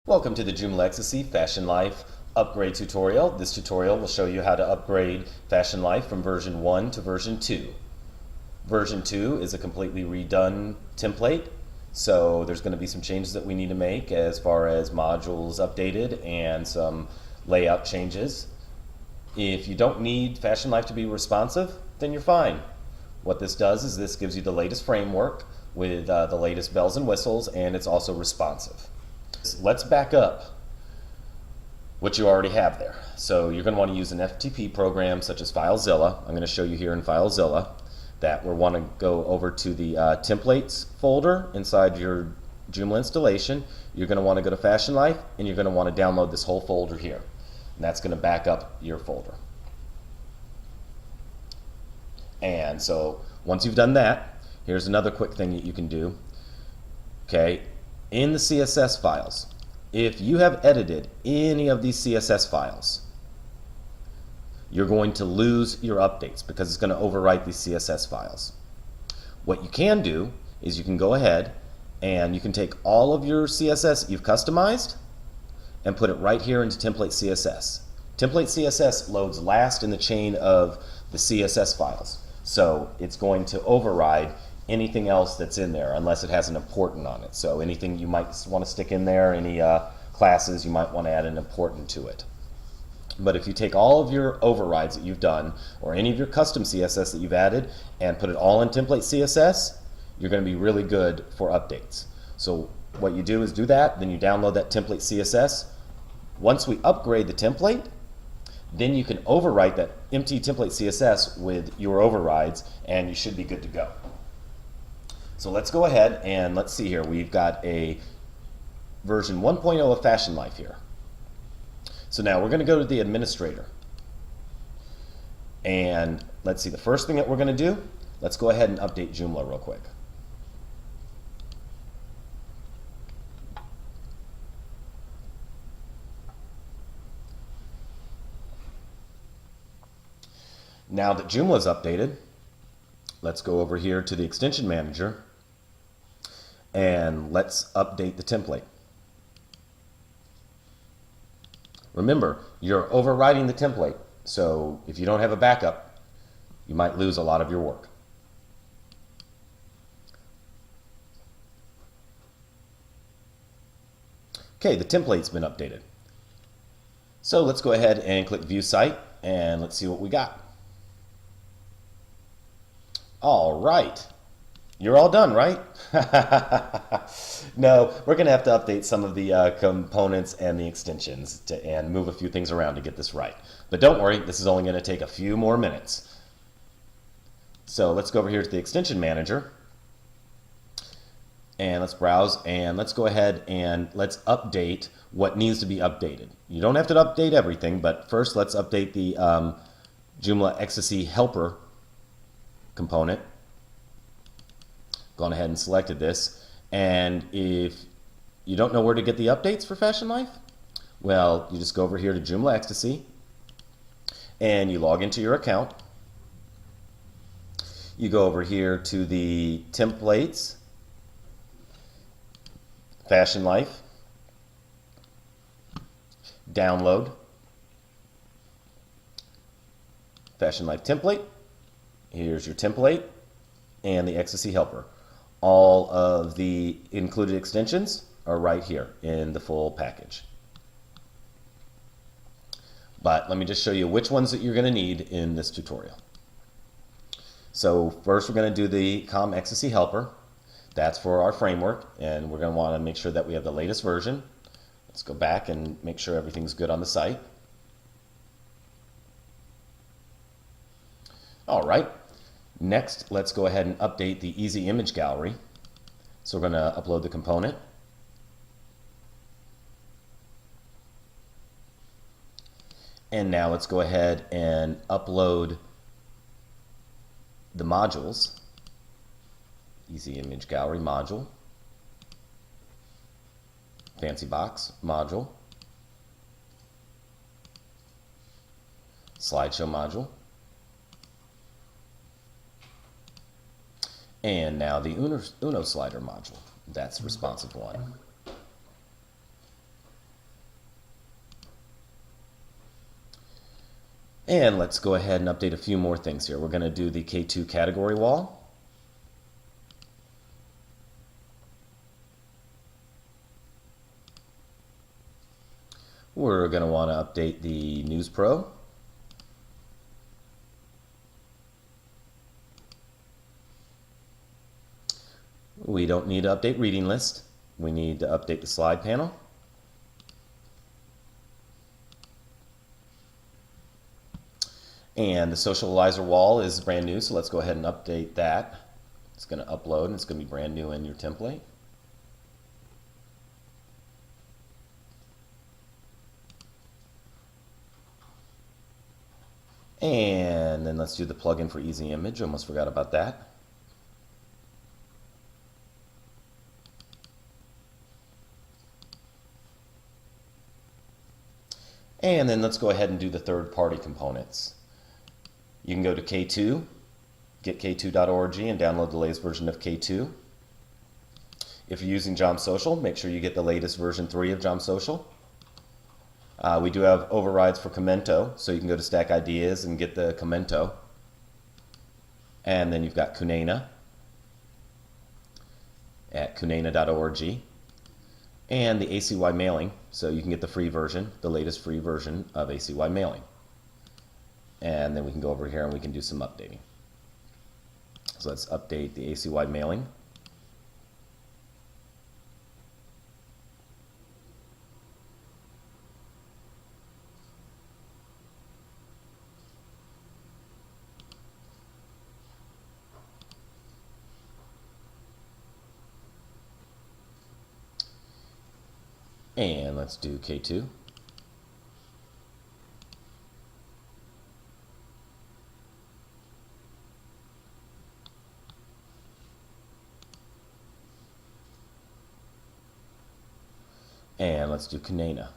Welcome to the Joomla Ecstasy Fashion Life upgrade tutorial. This tutorial will show you how to upgrade Fashion Life from version 1 to version 2. Version 2 is a completely redone template, so there's going to be some changes that we need to make as far as modules updated and some layout changes. If you don't need Fashion Life to be responsive, then you're fine. What this does is this gives you the latest framework with the latest bells and whistles, and it's also responsive. Let's back up what you already have there. So you're going to want to use an FTP program such as FileZilla. I'm going to show you here in FileZilla that we want to go over to the templates folder inside your Joomla installation. You're going to want to go to Fashion Life, and you're going to want to download this whole folder here. And that's going to back up your folder. And so once you've done that, here's another quick thing that you can do. Okay, in the CSS files, if you have edited any of these CSS files, you're going to lose your updates because it's going to overwrite these CSS files. What you can do is you can go ahead and you can take all of your CSS you've customized and put it right here into template CSS. Template CSS loads last in the chain of the CSS files, so it's going to override anything else that's in there unless it has an important on it. So anything you might want to stick in there, any classes, you might want to add an important to it. But if you take all of your overrides that you've done or any of your custom CSS that you've added and put it all in template CSS, you're going to be really good for updates. So what you do is do that, then you download that template CSS. Once we upgrade the template, then you can overwrite that empty template CSS with your overrides, and you should be good to go. So let's go ahead and let's see here. We've got a version 1.0 of Fashion Life here. So now we're going to go to the administrator. And let's see, the first thing that we're going to do, let's go ahead and update Joomla real quick. Now that Joomla is updated, let's go over here to the extension manager and let's update the template. Remember, you're overriding the template, so if you don't have a backup, you might lose a lot of your work. Okay, the template's been updated. So let's go ahead and click View Site and let's see what we got. All right, you're all done, right? No, we're going to have to update some of the components and the extensions and move a few things around to get this right. But don't worry, this is only going to take a few more minutes. So let's go over here to the extension manager and let's browse and let's go ahead and let's update what needs to be updated. You don't have to update everything, but first let's update the Joomla Ecstasy helper component. Gone ahead and selected this, and if you don't know where to get the updates for Fashion Life, well, you just go over here to Joomla Ecstasy and you log into your account. You go over here to the templates, Fashion Life, download Fashion Life template. Here's your template and the Ecstasy helper. All of the included extensions are right here in the full package. But let me just show you which ones that you're going to need in this tutorial. So first we're going to do the COM Ecstasy helper. That's for our framework, and we're going to want to make sure that we have the latest version. Let's go back and make sure everything's good on the site. All right. Next, let's go ahead and update the Easy Image Gallery. So we're going to upload the component. And now let's go ahead and upload the modules. Easy Image Gallery module. Fancy Box module. Slideshow module. And now the Uno slider module. That's responsive one. And let's go ahead and update a few more things here. We're going to do the K2 category wall. We're going to want to update the News Pro. We don't need to update reading list. We need to update the slide panel. And the socializer wall is brand new, so let's go ahead and update that. It's going to upload and it's going to be brand new in your template. And then let's do the plugin for Easy Image. Almost forgot about that. And then let's go ahead and do the third-party components. You can go to K2, get k2.org, and download the latest version of K2. If you're using Joomla Social, make sure you get the latest version 3 of Joomla Social. We do have overrides for Commento, so you can go to Stack Ideas and get the Commento. And then you've got Kunena at kunena.org. And the ACY mailing, so you can get the free version, the latest free version of ACY mailing. And then we can go over here and we can do some updating. So let's update the ACY mailing. And let's do K2. And let's do Kunena.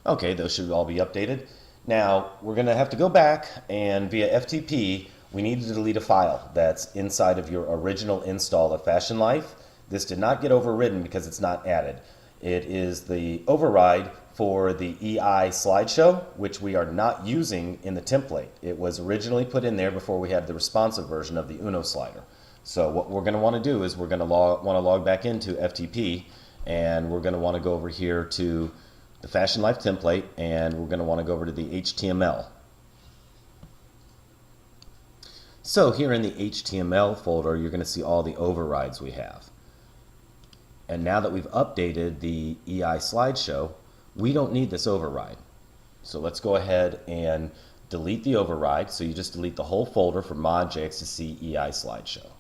Okay, those should all be updated. Now, we're going to have to go back and via FTP, we need to delete a file that's inside of your original install of Fashion Life. This did not get overridden because it's not added. It is the override for the EI slideshow, which we are not using in the template. It was originally put in there before we had the responsive version of the Uno slider. So what we're going to want to do is we're going to want to log back into FTP, and we're going to want to go over here to the Fashion Life template, and we're going to want to go over to the HTML. So here in the HTML folder, you're going to see all the overrides we have. And now that we've updated the EI slideshow, we don't need this override. So let's go ahead and delete the override. So you just delete the whole folder for mod.jxc EI slideshow.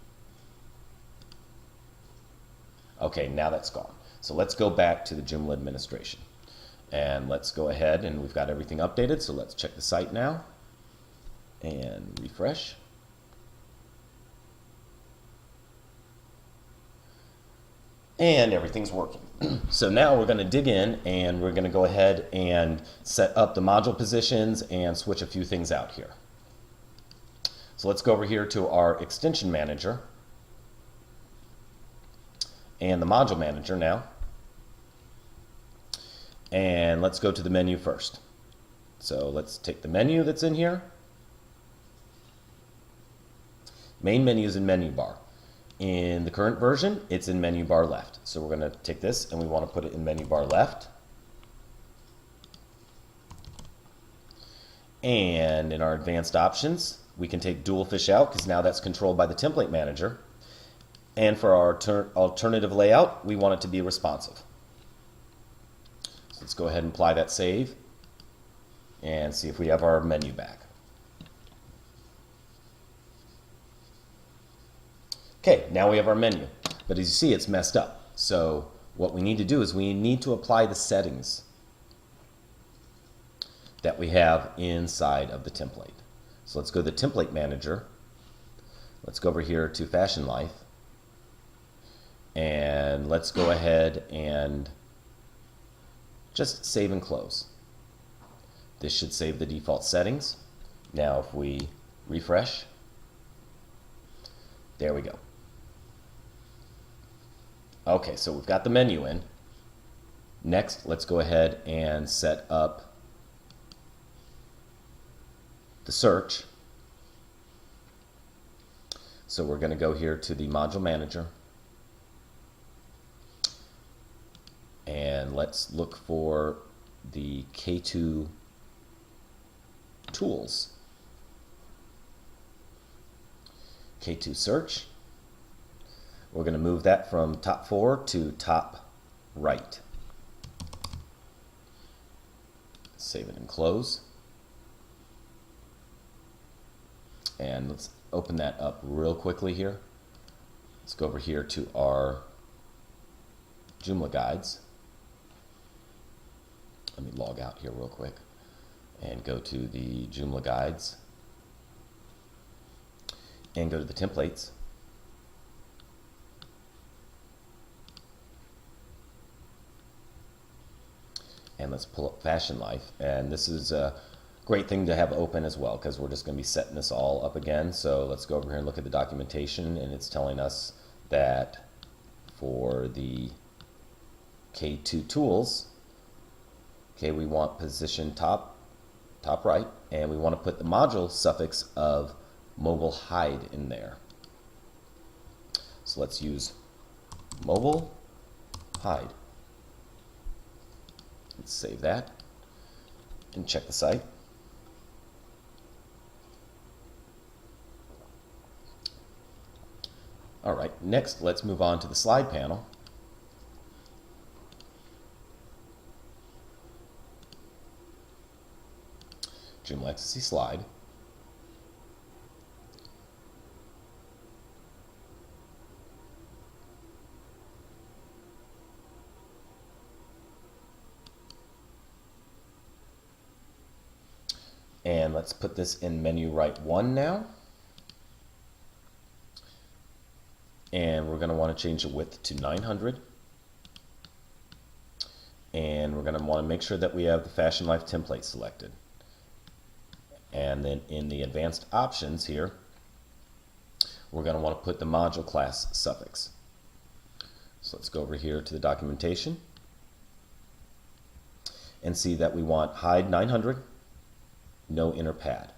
Okay, now that's gone. So let's go back to the Joomla administration. And let's go ahead, and we've got everything updated, so let's check the site now and refresh. And everything's working. So now we're going to dig in and we're going to go ahead and set up the module positions and switch a few things out here. So let's go over here to our extension manager and the module manager now. And let's go to the menu first. So let's take the menu that's in here. Main menu is in menu bar. In the current version, it's in menu bar left. So we're going to take this and we want to put it in menu bar left. And in our advanced options, we can take dual fish out because now that's controlled by the template manager. And for our alternative layout, we want it to be responsive. So let's go ahead and apply that save and see if we have our menu back. Okay, now we have our menu, but as you see, it's messed up. So what we need to do is we need to apply the settings that we have inside of the template. So let's go to the template manager. Let's go over here to Fashion Life. And let's go ahead and just save and close. This should save the default settings. Now if we refresh, there we go. Okay, so we've got the menu in. Next, let's go ahead and set up the search. So we're going to go here to the module manager, and let's look for the K2 tools. K2 search. We're going to move that from top 4 to top right. Save it and close. And let's open that up real quickly here. Let's go over here to our Joomla guides. Let me log out here real quick and go to the Joomla guides and go to the templates. And let's pull up Fashion Life. And this is a great thing to have open as well, because we're just going to be setting this all up again. So let's go over here and look at the documentation, and it's telling us that for the K2 tools, okay, we want position top right, and we want to put the module suffix of mobile hide in there. So let's use mobile hide. Let's save that and check the site. All right, next let's move on to the slide panel. Joomla XSC slide. And let's put this in menu right 1 now. And we're going to want to change the width to 900. And we're going to want to make sure that we have the Fashion Life template selected. And then in the advanced options here, we're going to want to put the module class suffix. So let's go over here to the documentation and see that we want hide 900, no inner pad.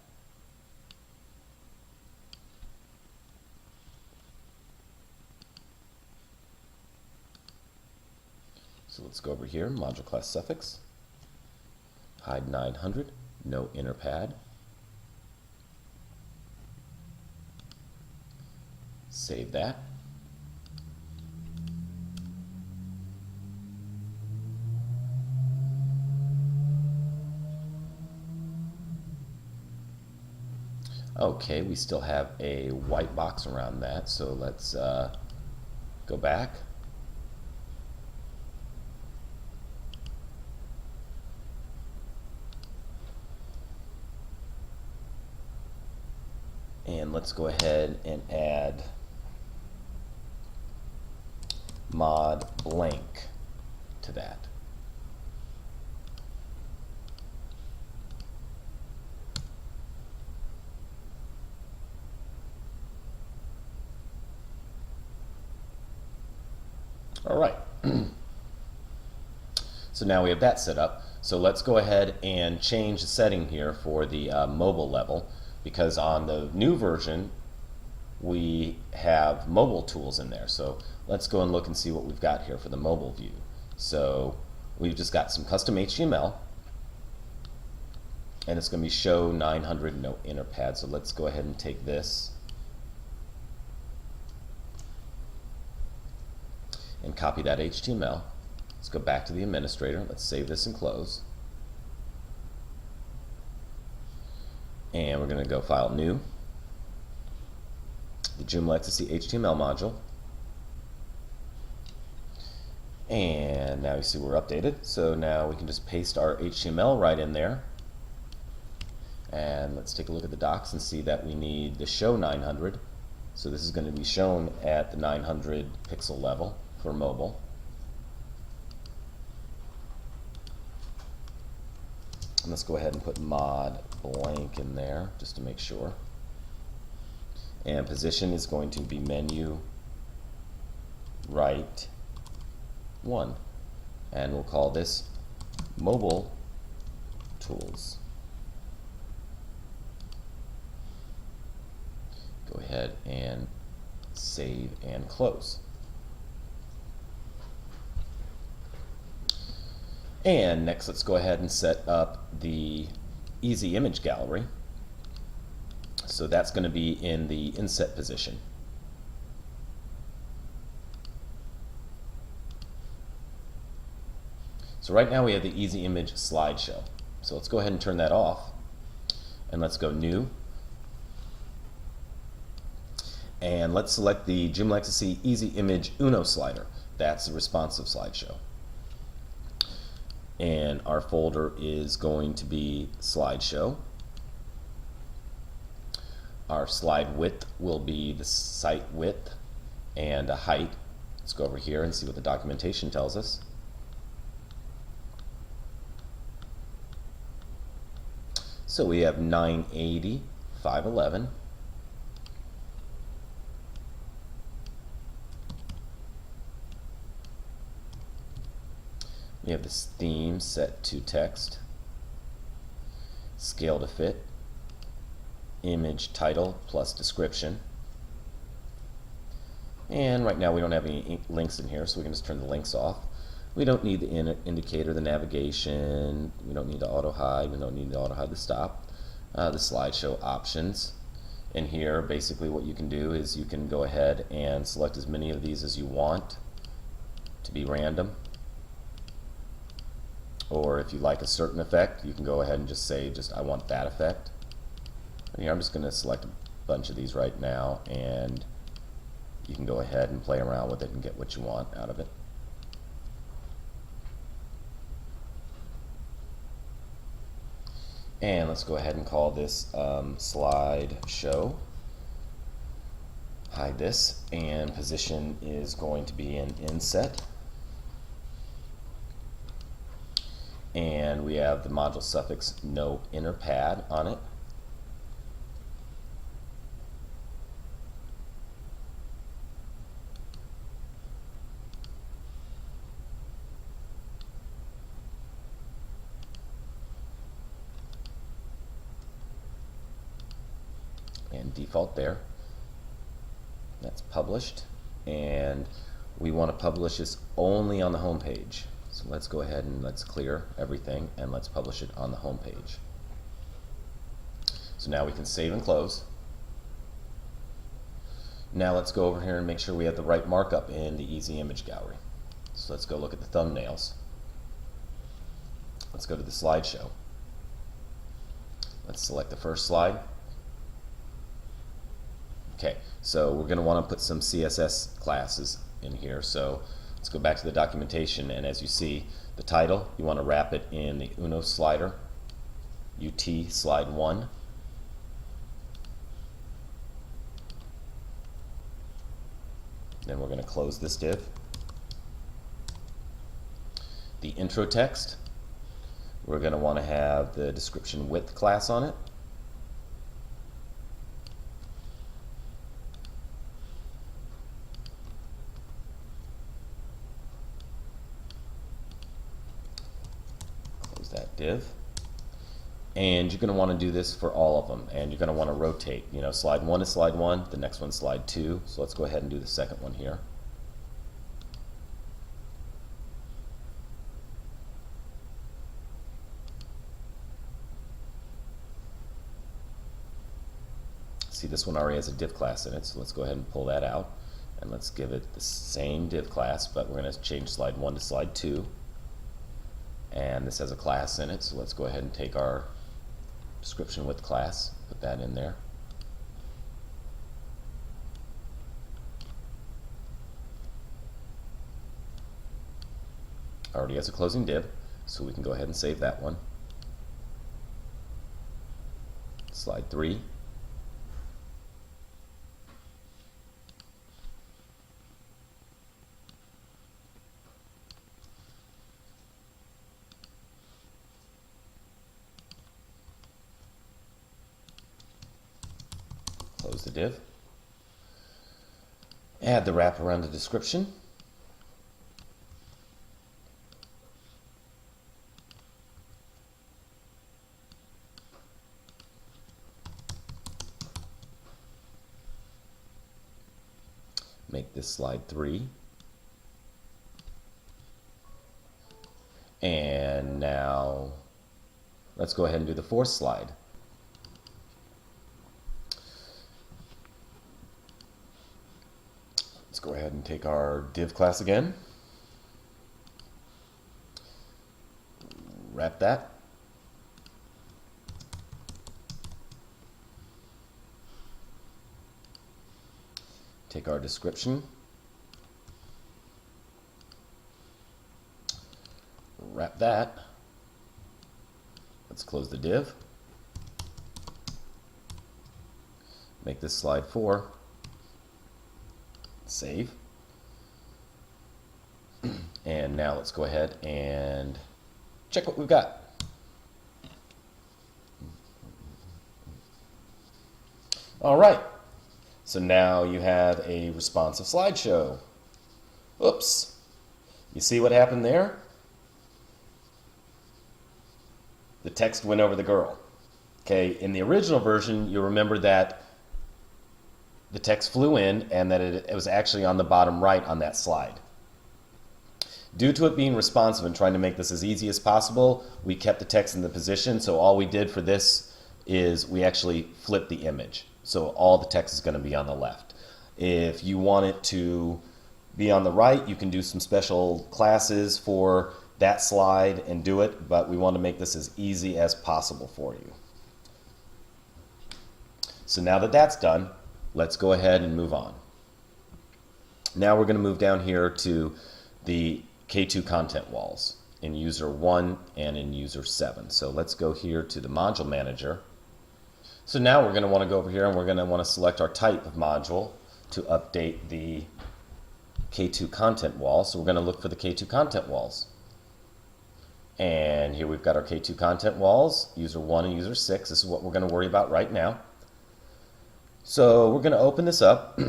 So let's go over here, module class suffix, hide 900, no inner pad. Save that. Okay, we still have a white box around that, so let's go back. And let's go ahead and add mod blank to that. All right. So now we have that set up. So let's go ahead and change the setting here for the mobile level, because on the new version we have mobile tools in there. So let's go and look and see what we've got here for the mobile view. So we've just got some custom HTML, and it's going to be show 900 no inner pad. So let's go ahead and take this and copy that HTML. Let's go back to the administrator. Let's save this and close. And we're going to go File, New, the Joomla XSC HTML module. And now you see we're updated. So now we can just paste our HTML right in there. And let's take a look at the docs and see that we need the show 900. So this is going to be shown at the 900 pixel level for mobile. And let's go ahead and put mod blank in there just to make sure. And position is going to be menu right 1. And we'll call this mobile tools. Go ahead and save and close. And next, let's go ahead and set up the easy image gallery. So that's going to be in the inset position. So right now we have the easy image slideshow. So let's go ahead and turn that off. And let's go new. And let's select the Joomla Ecstasy Easy Image Uno slider. That's the responsive slideshow. And our folder is going to be slideshow. Our slide width will be the site width and a height. Let's go over here and see what the documentation tells us. So we have 980, 511. We have this theme set to text, scale to fit, image title plus description. And right now we don't have any links in here, so we can just turn the links off. We don't need the indicator, the navigation. We don't need to auto hide. We don't need to auto hide the stop. The slideshow options. In here, basically what you can do is you can go ahead and select as many of these as you want to be random. Or if you like a certain effect, you can go ahead and just say, I want that effect. And here I'm just going to select a bunch of these right now, and you can go ahead and play around with it and get what you want out of it. And let's go ahead and call this slideshow. Hide this, and position is going to be in inset. And we have the module suffix no inner pad on it. And default there. That's published. And we want to publish this only on the home page. So let's go ahead and let's clear everything and let's publish it on the home page. So now we can save and close. Now let's go over here and make sure we have the right markup in the easy image gallery. So let's go look at the thumbnails. Let's go to the slideshow. Let's select the first slide. Okay, so we're going to want to put some CSS classes in here. So let's go back to the documentation, and as you see, the title, you want to wrap it in the Uno slider, UT slide 1. Then we're going to close this div. The intro text, we're going to want to have the description width class on it. That div, and you're going to want to do this for all of them, and you're going to want to rotate. Slide 1 is slide 1, the next one's slide 2. So let's go ahead and do the second one here. See, this one already has a div class in it, so let's go ahead and pull that out, and let's give it the same div class, but we're going to change slide 1 to slide 2. And this has a class in it, so let's go ahead and take our description width class, put that in there. Already has a closing div, so we can go ahead and save that one. Slide 3. close the div. Add the wrap around the description. Make this slide 3. And now let's go ahead and do the 4th slide. Let's go ahead and take our div class again. Wrap that. Take our description. Wrap that. Let's close the div. Make this slide 4. Save. And now let's go ahead and check what we've got. All right. So now you have a responsive slideshow. Oops. You see what happened there? The text went over the girl. Okay, in the original version, you'll remember that the text flew in and that it was actually on the bottom right on that slide. Due to it being responsive and trying to make this as easy as possible, we kept the text in the position, so all we did for this is we actually flipped the image. So all the text is going to be on the left. If you want it to be on the right, you can do some special classes for that slide and do it, but we want to make this as easy as possible for you. So now that that's done, let's go ahead and move on. Now we're going to move down here to the K2 content walls in user 1 and in user 7. So let's go here to the module manager. So now we're going to want to go over here and we're going to want to select our type of module to update the K2 content wall. So we're going to look for the K2 content walls. And here we've got our K2 content walls, user 1 and user 6. This is what we're going to worry about right now. So we're going to open this up.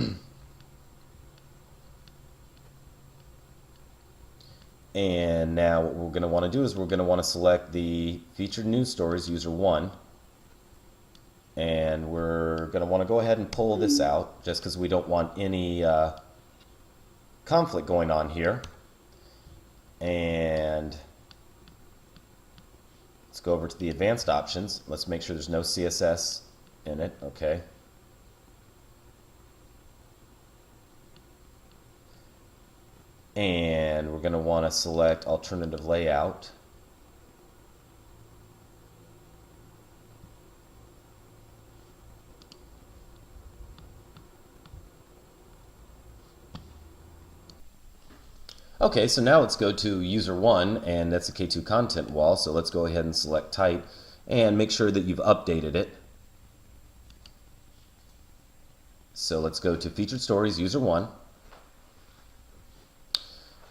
And now what we're going to want to do is we're going to want to select the featured news stories, user 1. And we're going to want to go ahead and pull this out just because we don't want any conflict going on here. And let's go over to the advanced options. Let's make sure there's no CSS in it. Okay. And we're going to want to select alternative layout. Okay, so now let's go to user 1, and that's the K2 content wall. So let's go ahead and select type and make sure that you've updated it. So let's go to featured stories, user 1.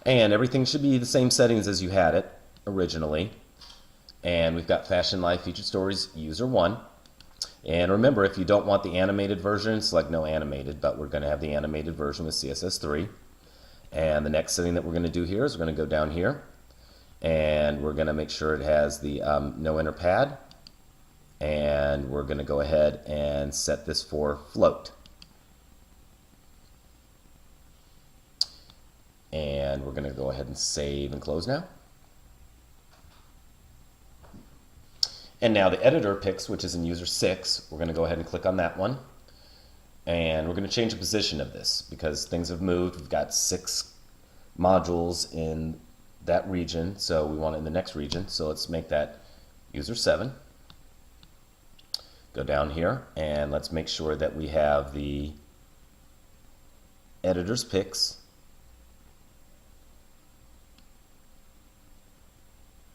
And everything should be the same settings as you had it originally. And we've got fashion life featured stories, user 1. And remember, if you don't want the animated version, select no animated, but we're going to have the animated version with CSS3. And the next setting that we're going to do here is we're going to go down here and we're going to make sure it has the no inner pad, and we're going to go ahead and set this for float. And we're going to go ahead and save and close now. And now the editor picks, which is in user 6, we're going to go ahead and click on that one. And we're going to change the position of this because things have moved. We've got 6 modules in that region, so we want it in the next region. So let's make that user 7. Go down here and let's make sure that we have the editor's picks,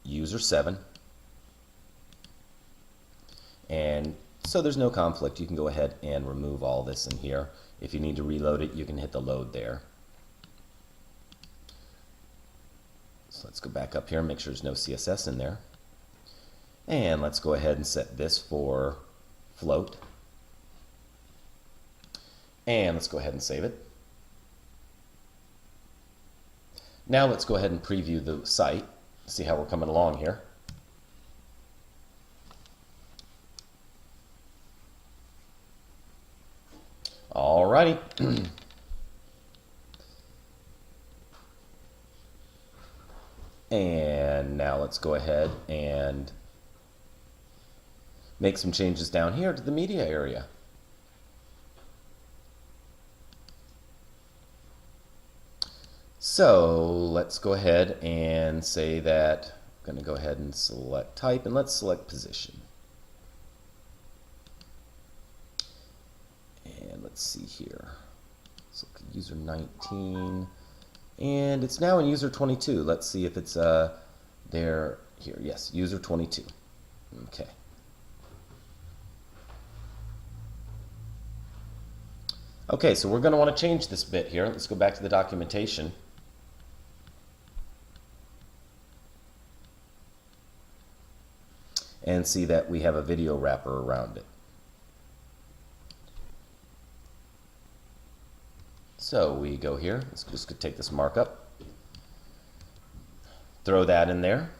user 7. And so there's no conflict. You can go ahead and remove all this in here. If you need to reload it, you can hit the load there. So let's go back up here and make sure there's no CSS in there. And let's go ahead and set this for float. And let's go ahead and save it. Now let's go ahead and preview the site, see how we're coming along here. Alrighty. And now let's go ahead and make some changes down here to the media area. So let's go ahead and say that I'm going to go ahead and select type, and let's select position. And let's see here. So user 19, and it's now in user 22. Let's see if it's there here. Yes, user 22. Okay. Okay, so we're going to want to change this bit here. Let's go back to the documentation. And see that we have a video wrapper around it. So we go here, let's just take this markup, throw that in there,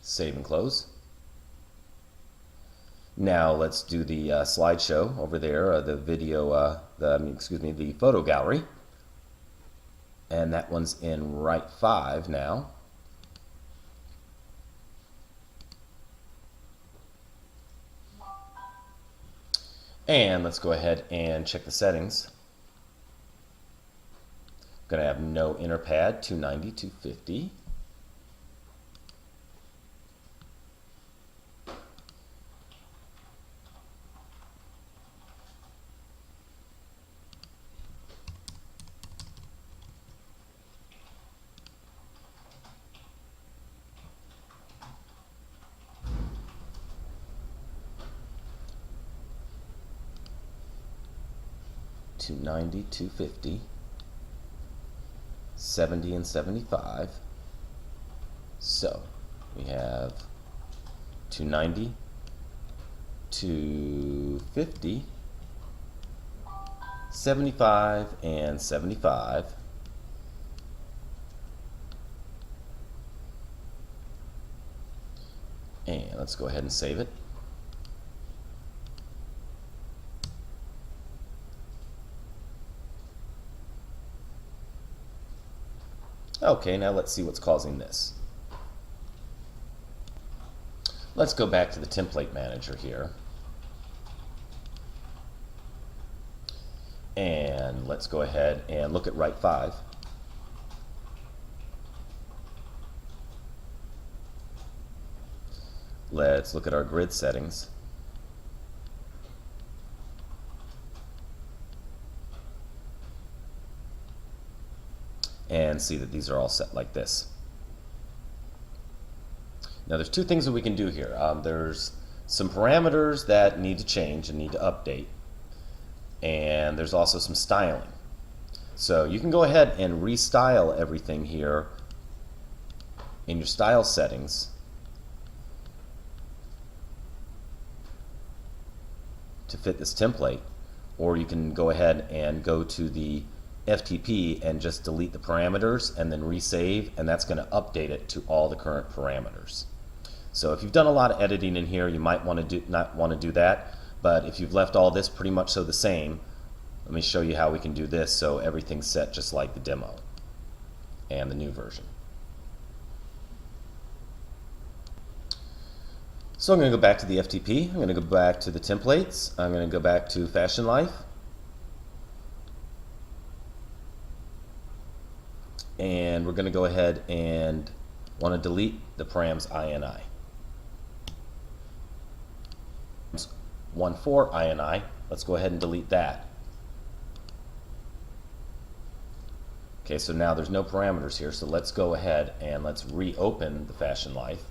save and close. Now let's do the slideshow over there, the video, the photo gallery. And that one's in right 5 now. And let's go ahead and check the settings. I'm going to have no inner pad, 290, 250. $290, $250, $70 and $75. So we have $290, $250, $75 and $75. And let's go ahead and save it. Okay, now let's see what's causing this. Let's go back to the template manager here. And let's go ahead and look at right 5. Let's look at our grid settings. And see that these are all set like this. Now there's two things that we can do here. There's some parameters that need to change and need to update. And there's also some styling. So you can go ahead and restyle everything here in your style settings to fit this template, or you can go ahead and go to the FTP and just delete the parameters and then resave, and that's going to update it to all the current parameters. So if you've done a lot of editing in here, you might want to not want to do that, but if you've left all this pretty much so the same, let me show you how we can do this so everything's set just like the demo and the new version. So I'm going to go back to the FTP, I'm going to go back to the templates, I'm going to go back to Fashion Life, and we're going to go ahead and want to delete the params INI. 1.4 INI, let's go ahead and delete that. Okay, so now there's no parameters here, so let's go ahead and let's reopen the Fashion Life.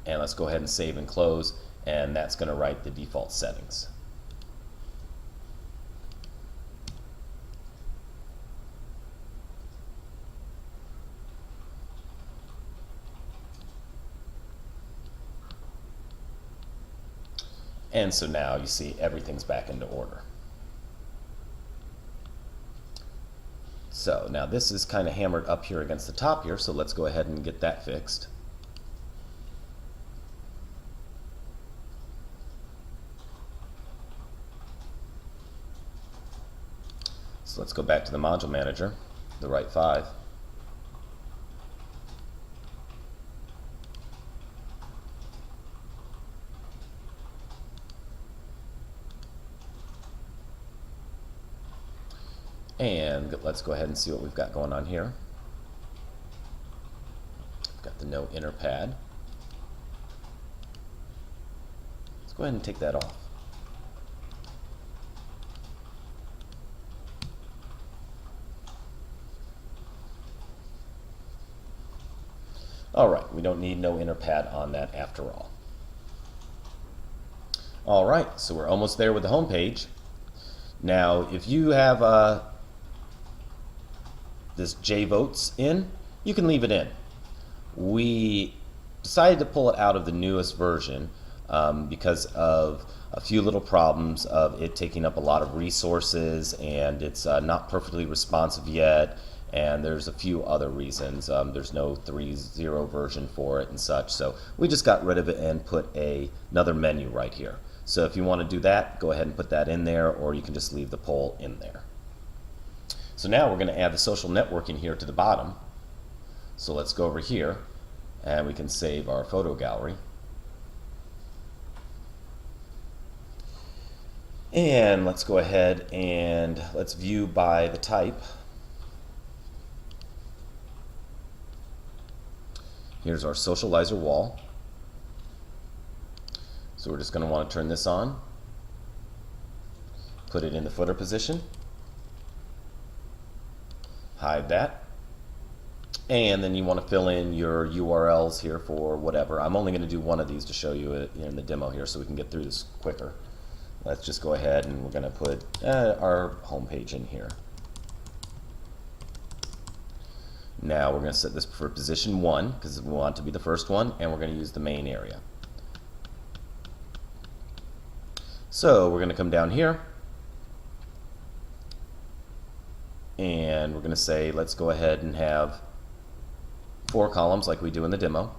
And let's go ahead and save and close, and that's going to write the default settings. And so now you see everything's back into order. So now this is kind of hammered up here against the top here, so let's go ahead and get that fixed. So let's go back to the module manager, the right 5. And let's go ahead and see what we've got going on here. We've got the no inner pad. Let's go ahead and take that off. All right, we don't need no inner pad on that after all. All right, so we're almost there with the home page. Now, if you have this JVotes in, you can leave it in. We decided to pull it out of the newest version because of a few little problems of it taking up a lot of resources, and it's not perfectly responsive yet, and there's a few other reasons. There's no 3.0 version for it and such, so we just got rid of it and put another menu right here. So if you want to do that, go ahead and put that in there, or you can just leave the poll in there. So now we're going to add the social networking here to the bottom. So let's go over here and we can save our photo gallery. And let's go ahead and let's view by the type. Here's our socializer wall. So we're just going to want to turn this on, put it in the footer position, hide that, and then you want to fill in your URLs here for whatever. I'm only going to do one of these to show you it in the demo here so we can get through this quicker. Let's just go ahead and we're going to put our home page in here. Now we're going to set this for position 1 because we want it to be the first one, and we're going to use the main area. So we're going to come down here and we're going to say let's go ahead and have 4 columns like we do in the demo.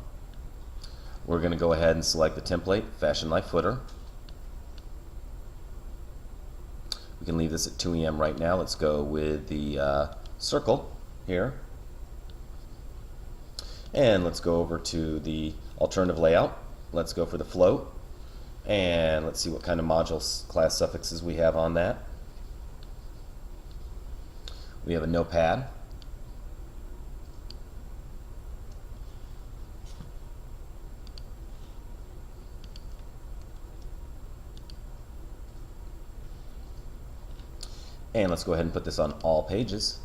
We're going to go ahead and select the template, Fashion Life Footer. We can leave this at 2 EM right now. Let's go with the circle here. And let's go over to the alternative layout. Let's go for the float. And let's see what kind of module class suffixes we have on that. We have a notepad. And let's go ahead and put this on all pages.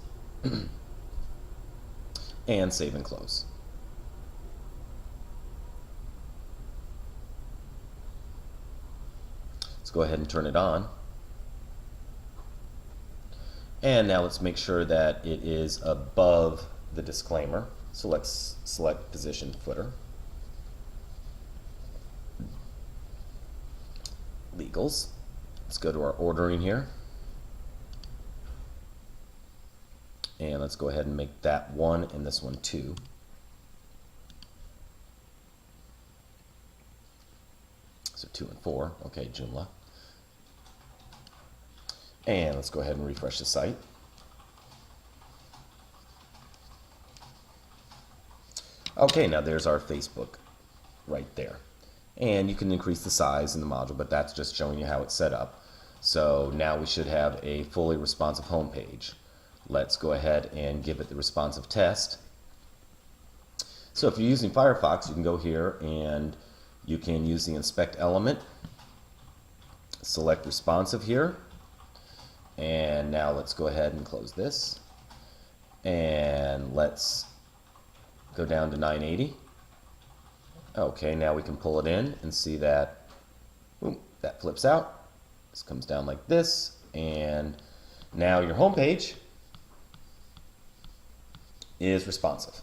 And save and close. Go ahead and turn it on. And now let's make sure that it is above the disclaimer. So let's select position footer. Legals. Let's go to our ordering here. And let's go ahead and make that 1 and this one 2. So 2 and 4. Okay, Joomla. And let's go ahead and refresh the site. Okay, now there's our Facebook right there. And you can increase the size in the module, but that's just showing you how it's set up. So now we should have a fully responsive home page. Let's go ahead and give it the responsive test. So if you're using Firefox, you can go here and you can use the inspect element, select responsive here. And now let's go ahead and close this. And let's go down to 980. Okay, now we can pull it in and see that that flips out. This comes down like this. And now your home page is responsive.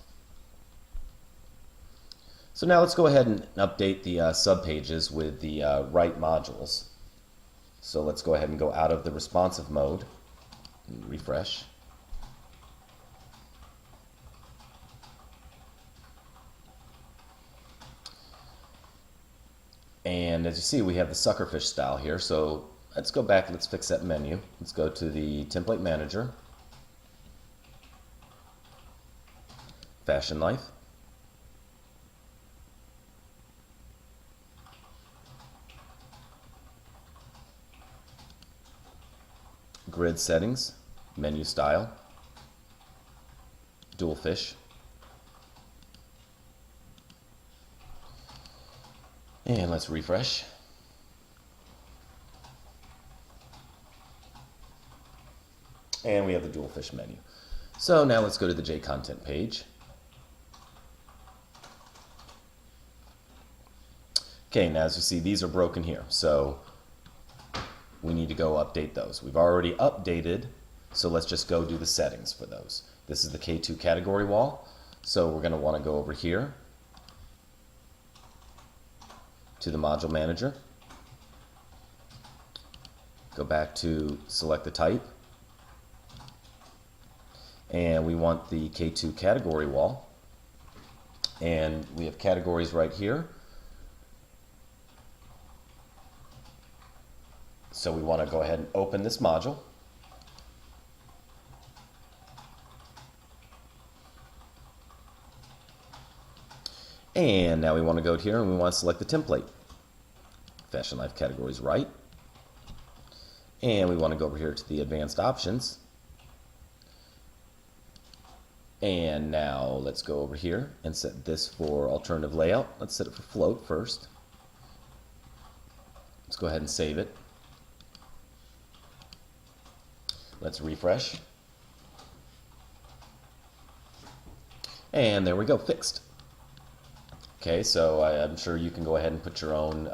So now let's go ahead and update the sub pages with the right modules. So let's go ahead and go out of the responsive mode and refresh. And as you see, we have the suckerfish style here. So let's go back, let's fix that menu. Let's go to the template manager, fashion life. Grid settings, menu style, dual fish. And let's refresh. And we have the dual fish menu. So now let's go to the JContent page. Okay, now as you see, these are broken here. So we need to go update those. We've already updated, so let's just go do the settings for those. This is the K2 category wall. So we're going to want to go over here to the module manager. Go back to select the type. And we want the K2 category wall. And we have categories right here. So we want to go ahead and open this module. And now we want to go here and we want to select the template. Fashion Life categories right. And we want to go over here to the advanced options. And now let's go over here and set this for alternative layout. Let's set it for float first. Let's go ahead and save it. Let's refresh. And there we go, fixed. Okay, so I'm sure you can go ahead and put your own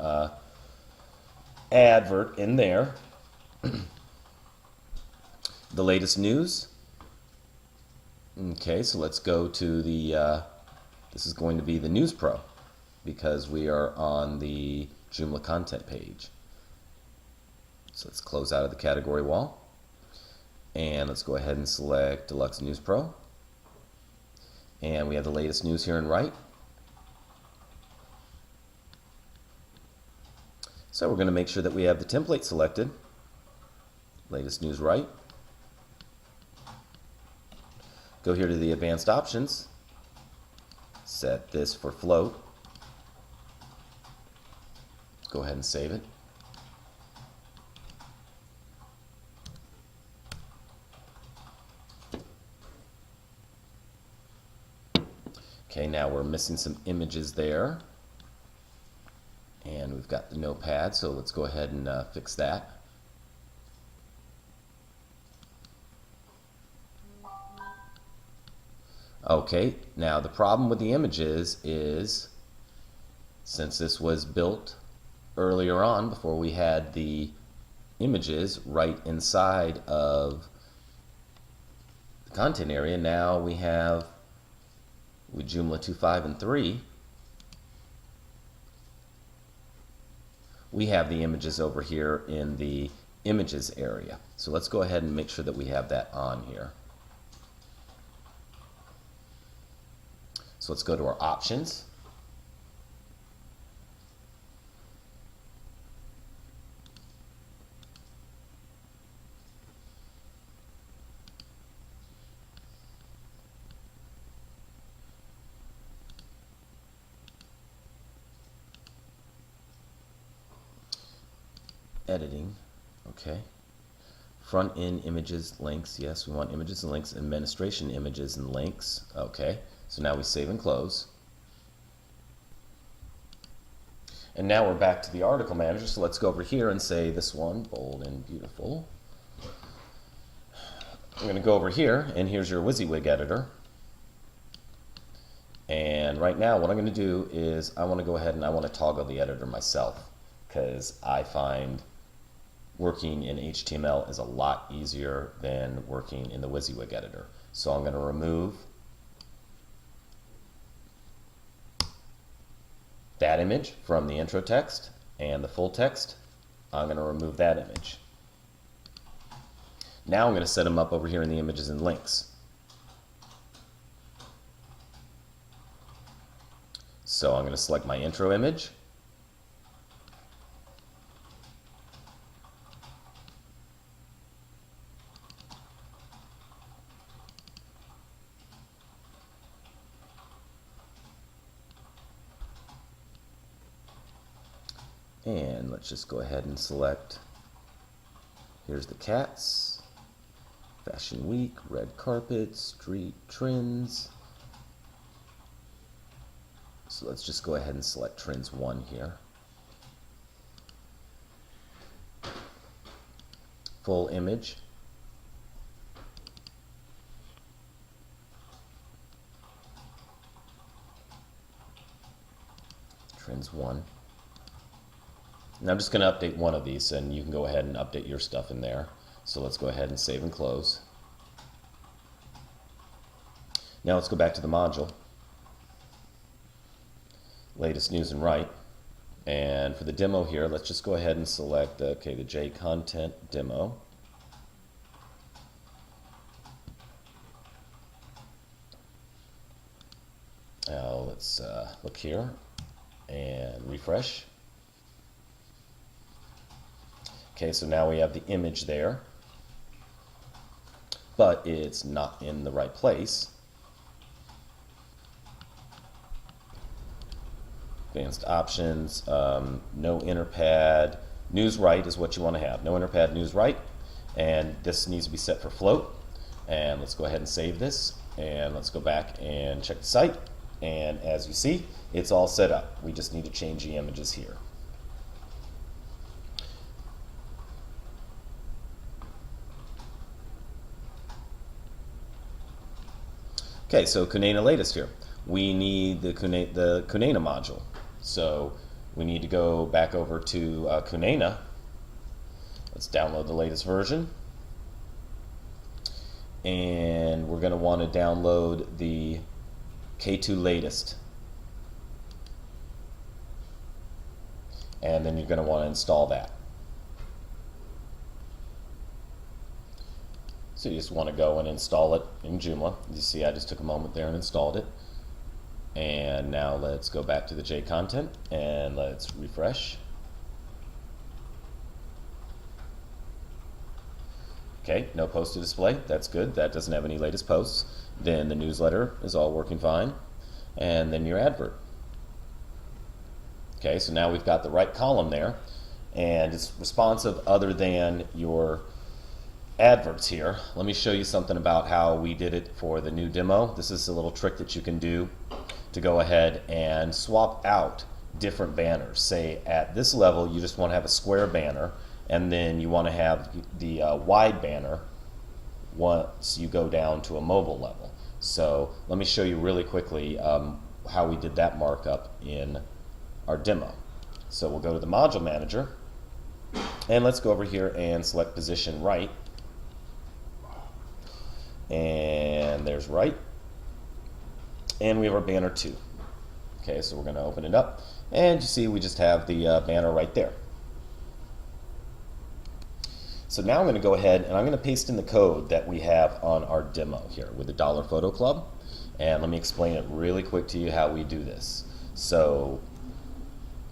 advert in there. The latest news. Okay, so let's go to the, this is going to be the News Pro because we are on the Joomla content page. So let's close out of the category wall. And let's go ahead and select Deluxe News Pro. And we have the latest news here in right. So we're going to make sure that we have the template selected. Latest news right. Go here to the advanced options. Set this for float. Go ahead and save it. Okay, now we're missing some images there. And we've got the notepad, so let's go ahead and fix that. Okay, now the problem with the images is, since this was built earlier on before we had the images right inside of the content area, now we have with Joomla 2.5 and 3, we have the images over here in the images area. So let's go ahead and make sure that we have that on here. So let's go to our options. Editing, okay. Front end images, links, yes, we want images and links. Administration images and links, okay. So now we save and close. And now we're back to the article manager, so let's go over here and say this one, bold and beautiful. I'm going to go over here, and here's your WYSIWYG editor. And right now what I'm going to do is I want to go ahead and I want to toggle the editor myself, because I find working in HTML is a lot easier than working in the WYSIWYG editor. So I'm going to remove that image from the intro text and the full text. I'm going to remove that image. Now I'm going to set them up over here in the images and links. So I'm going to select my intro image. And let's just go ahead and select, here's the cats, Fashion Week, red carpet, street trends. So let's just go ahead and select trends 1 here. Full image. Trends 1. And I'm just going to update one of these, and you can go ahead and update your stuff in there. So let's go ahead and save and close. Now let's go back to the module. Latest news and write. And for the demo here, let's just go ahead and select the J content demo. Now let's look here and refresh. Okay, so now we have the image there, but it's not in the right place. Advanced options, no inner pad, news write is what you want to have. No inner pad, news write, and this needs to be set for float. And let's go ahead and save this, and let's go back and check the site. And as you see, it's all set up. We just need to change the images here. Okay, so Kunena latest here. We need the Kunena module. So we need to go back over to Kunena. Let's download the latest version. And we're going to want to download the K2 latest. And then you're going to want to install that. So you just want to go and install it in Joomla. You see I just took a moment there and installed it. And now let's go back to the J content and let's refresh. Okay, no post to display. That's good. That doesn't have any latest posts. Then the newsletter is all working fine. And then your advert. Okay, so now we've got the right column there. And it's responsive other than your adverts here. Let me show you something about how we did it for the new demo. This is a little trick that you can do to go ahead and swap out different banners. Say at this level you just want to have a square banner, and then you want to have the wide banner once you go down to a mobile level. So let me show you really quickly how we did that markup in our demo. So we'll go to the module manager, and let's go over here and select position right. And there's right, and we have our banner 2. Okay, so we're going to open it up, and you see we just have the banner right there. So now I'm going to go ahead and I'm going to paste in the code that we have on our demo here with the $Photo Club, and let me explain it really quick to you how we do this. So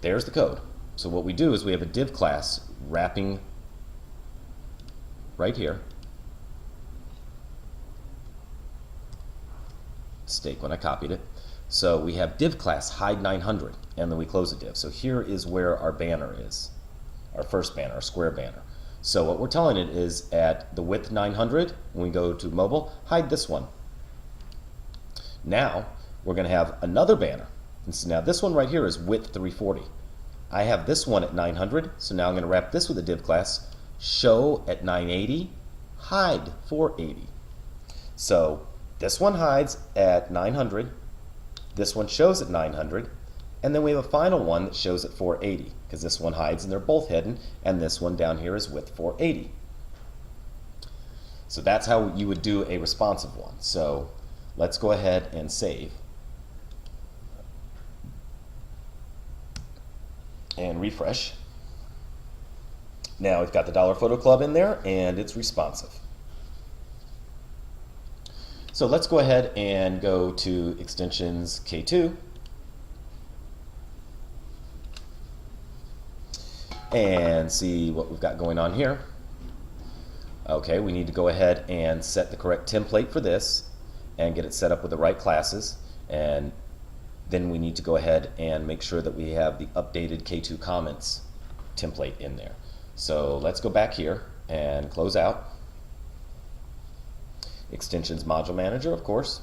there's the code. So what we do is we have a div class wrapping right here. Mistake when I copied it. So we have div class hide 900, and then we close the div. So here is where our banner is, our first banner, our square banner. So what we're telling it is at the width 900, when we go to mobile, hide this one. Now we're going to have another banner. And so now this one right here is width 340. I have this one at 900, so now I'm going to wrap this with a div class, show at 980, hide 480. So this one hides at 900, this one shows at 900, and then we have a final one that shows at 480, because this one hides and they're both hidden, and this one down here is width 480. So that's how you would do a responsive one. So let's go ahead and save. And refresh. Now we've got the Dollar Photo Club in there, and it's responsive. So let's go ahead and go to extensions K2. And see what we've got going on here. Okay, we need to go ahead and set the correct template for this and get it set up with the right classes. And then we need to go ahead and make sure that we have the updated K2 comments template in there. So let's go back here and close out. Extensions Module Manager, of course.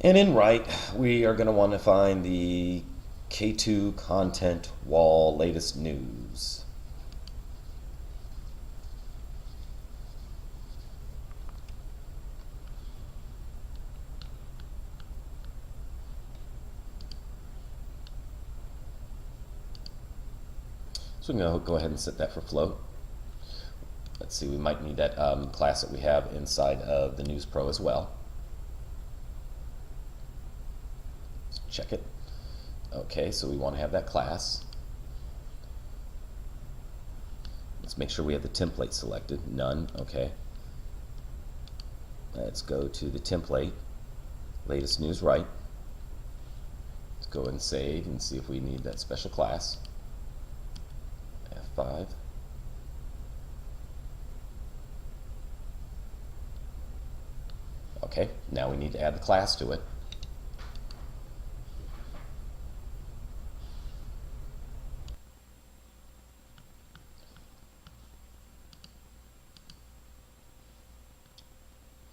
And in right, we are going to want to find the K2 content wall latest news. So we're going to go ahead and set that for float. Let's see, we might need that class that we have inside of the News Pro as well. Let's check it. Okay, so we want to have that class. Let's make sure we have the template selected. None. Okay. Let's go to the template. Latest news right. Let's go and save and see if we need that special class. F5. Okay, now we need to add the class to it.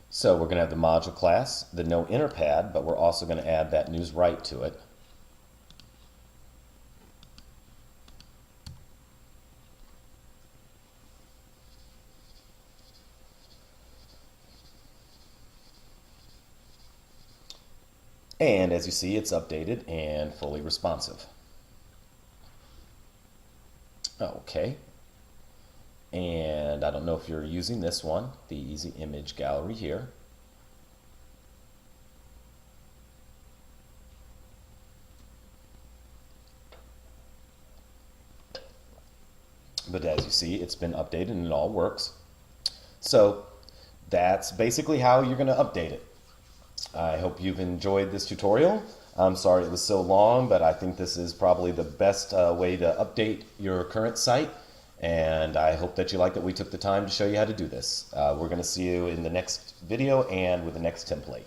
So we're going to have the module class, the no inner pad, but we're also going to add that news right to it. And as you see, it's updated and fully responsive. Okay. And I don't know if you're using this one, the Easy Image Gallery here. But as you see, it's been updated and it all works. So that's basically how you're going to update it. I hope you've enjoyed this tutorial. I'm sorry it was so long, but I think this is probably the best way to update your current site. And I hope that you like that we took the time to show you how to do this. We're going to see you in the next video and with the next template.